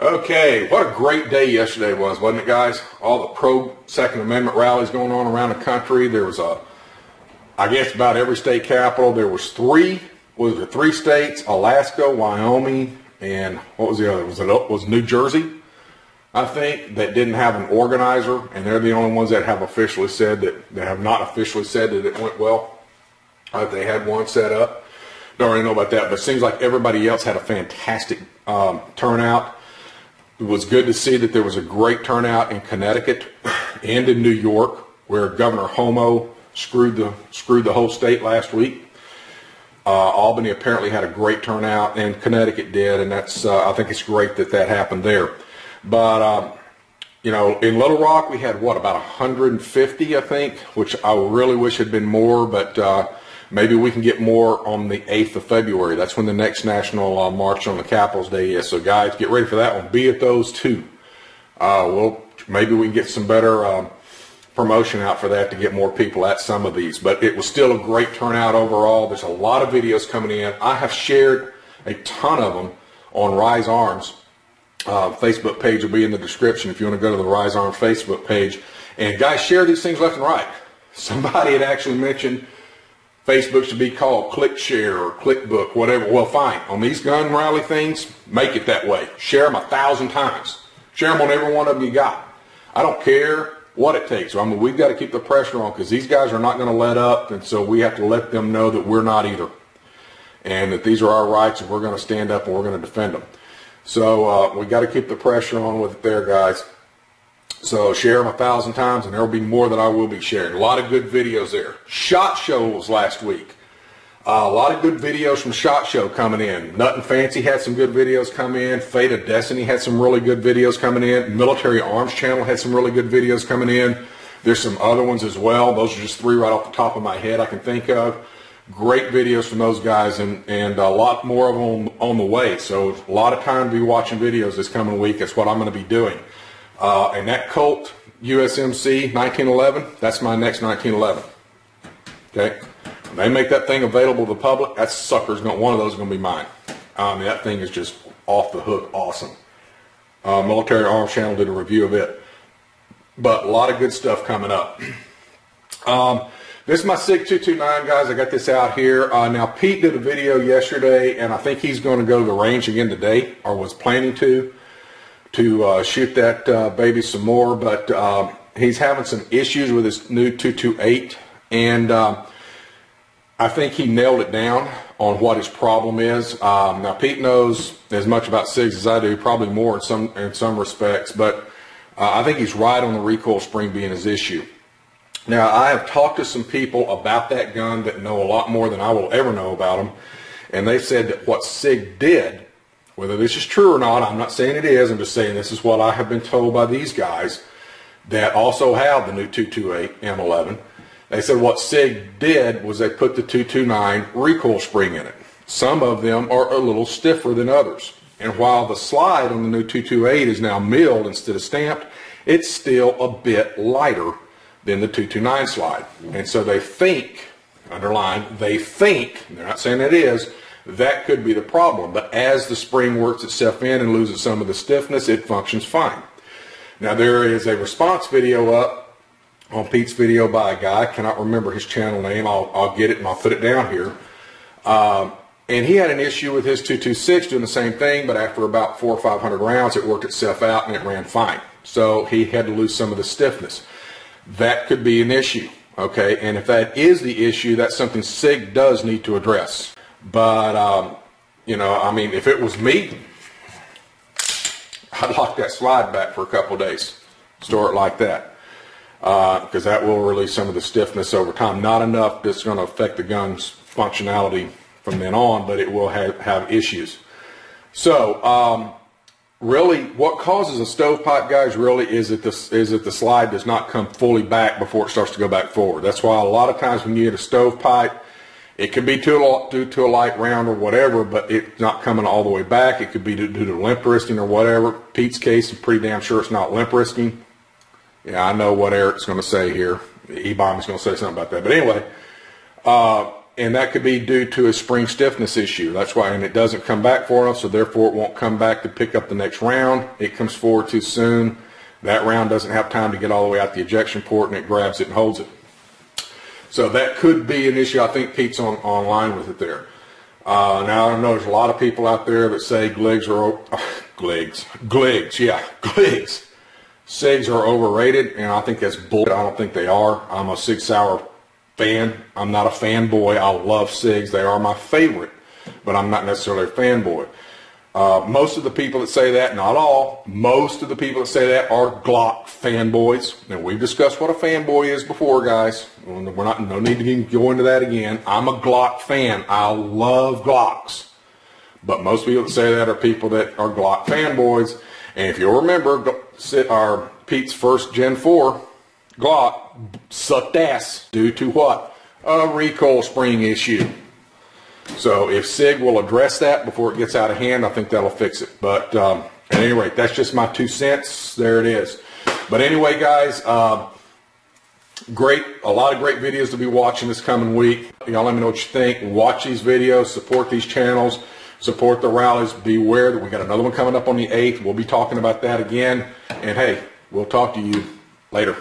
Okay, what a great day yesterday was, wasn't it, guys? All the pro-Second Amendment rallies going on around the country. There was I guess about every state capital. There was three states, Alaska, Wyoming, and what was the other? Was New Jersey, I think, that didn't have an organizer, and they're the only ones that have officially said that, they have not officially said that it went well. They had one set up. Don't really know about that, but it seems like everybody else had a fantastic turnout. It was good to see that there was a great turnout in Connecticut and in New York, where Governor Homo screwed the whole state last week. Albany apparently had a great turnout, and Connecticut did, and that's I think it's great that that happened there. But you know, in Little Rock we had what, about 150, I think, which I really wish had been more, but maybe we can get more on the 8th of February. That's when the next National March on the Capitol's Day is. So guys, get ready for that one. Be at those too. Maybe we can get some better promotion out for that to get more people at some of these. But it was still a great turnout overall. There's a lot of videos coming in. I have shared a ton of them on Risarms. Facebook page will be in the description if you want to go to the Risarms Facebook page. And guys, share these things left and right. Somebody had actually mentioned Facebook should be called Click Share or ClickBook, whatever. Well, fine. On these gun rally things, make it that way. Share them 1,000 times. Share them on every one of them you got. I don't care what it takes. I mean, we've got to keep the pressure on, because these guys are not going to let up, and so we have to let them know that we're not either, and that these are our rights, and we're going to stand up and we're going to defend them. So we got to keep the pressure on with it there, guys. So share them 1,000 times, and there will be more that I will be sharing. A lot of good videos there. SHOT Show was last week. A lot of good videos from SHOT Show coming in. Nut and Fancy had some good videos come in. Fate of Destiny had some really good videos coming in. Military Arms Channel had some really good videos coming in. There's some other ones as well. Those are just three right off the top of my head I can think of. Great videos from those guys, and a lot more of them on the way. So a lot of time to be watching videos this coming week. That's what I'm going to be doing. And that Colt USMC 1911, that's my next 1911. Okay? When they make that thing available to the public, that sucker's going, one of those is going to be mine. That thing is just off the hook awesome. Military Arms Channel did a review of it. But a lot of good stuff coming up. This is my SIG 229, guys. I got this out here. Now, Pete did a video yesterday, and I think he's going to go to the range again today, or was planning to shoot that baby some more. But he's having some issues with his new 228, and I think he nailed it down on what his problem is. Now, Pete knows as much about SIGs as I do, probably more in some respects, but I think he's right on the recoil spring being his issue. Now, I have talked to some people about that gun that know a lot more than I will ever know about them, and they said that what SIG did, whether this is true or not, I'm not saying it is, I'm just saying this is what I have been told by these guys that also have the new 228 M11. They said what SIG did was they put the 229 recoil spring in it. Some of them are a little stiffer than others. And while the slide on the new 228 is now milled instead of stamped, it's still a bit lighter than the 229 slide. And so they think, underline, they think, they're not saying it is, that could be the problem. But as the spring works itself in and loses some of the stiffness, it functions fine. Now, there is a response video up on Pete's video by a guy. I cannot remember his channel name. I'll get it and I'll put it down here. And he had an issue with his 226 doing the same thing, but after about 400 or 500 rounds, it worked itself out and it ran fine. So he had to lose some of the stiffness. That could be an issue, okay? And if that is the issue, that's something SIG does need to address. But, you know, I mean, if it was me, I'd lock that slide back for a couple of days. Store it like that. Because that will release some of the stiffness over time. Not enough that's going to affect the gun's functionality from then on, but it will have issues. So, really, what causes a stovepipe, guys, really is that the slide does not come fully back before it starts to go back forward. That's why a lot of times when you get a stovepipe, it could be due to a light round or whatever, but it's not coming all the way back. It could be due to limp wristing or whatever. Pete's case, I'm pretty damn sure it's not limp wristing. Yeah, I know what Eric's going to say here. E-Bomb is going to say something about that. But anyway, And that could be due to a spring stiffness issue. That's why, and it doesn't come back for us, so therefore it won't come back to pick up the next round. It comes forward too soon. That round doesn't have time to get all the way out the ejection port, and it grabs it and holds it. So that could be an issue. I think Pete's online with it there. Now, I know there's a lot of people out there that say Gligs are, SIGs are overrated, and I think that's bull. I don't think they are. I'm a Sig Sauer fan. I'm not a fanboy. I love SIGs. They are my favorite, but I'm not necessarily a fanboy. Most of the people that say that, not all, most of the people that say that are Glock fanboys. And we've discussed what a fanboy is before, guys. No need to go into that again. I'm a Glock fan. I love Glocks. But most people that say that are people that are Glock fanboys. And if you'll remember, our Pete's first Gen 4 Glock sucked ass due to what? A recoil spring issue. So if SIG will address that before it gets out of hand, I think that'll fix it. But at any rate, that's just my 2 cents. There it is. But anyway, guys, a lot of great videos to be watching this coming week. Y'all let me know what you think. Watch these videos, support these channels, support the rallies. Beware that we got another one coming up on the 8th. We'll be talking about that again. And hey, we'll talk to you later.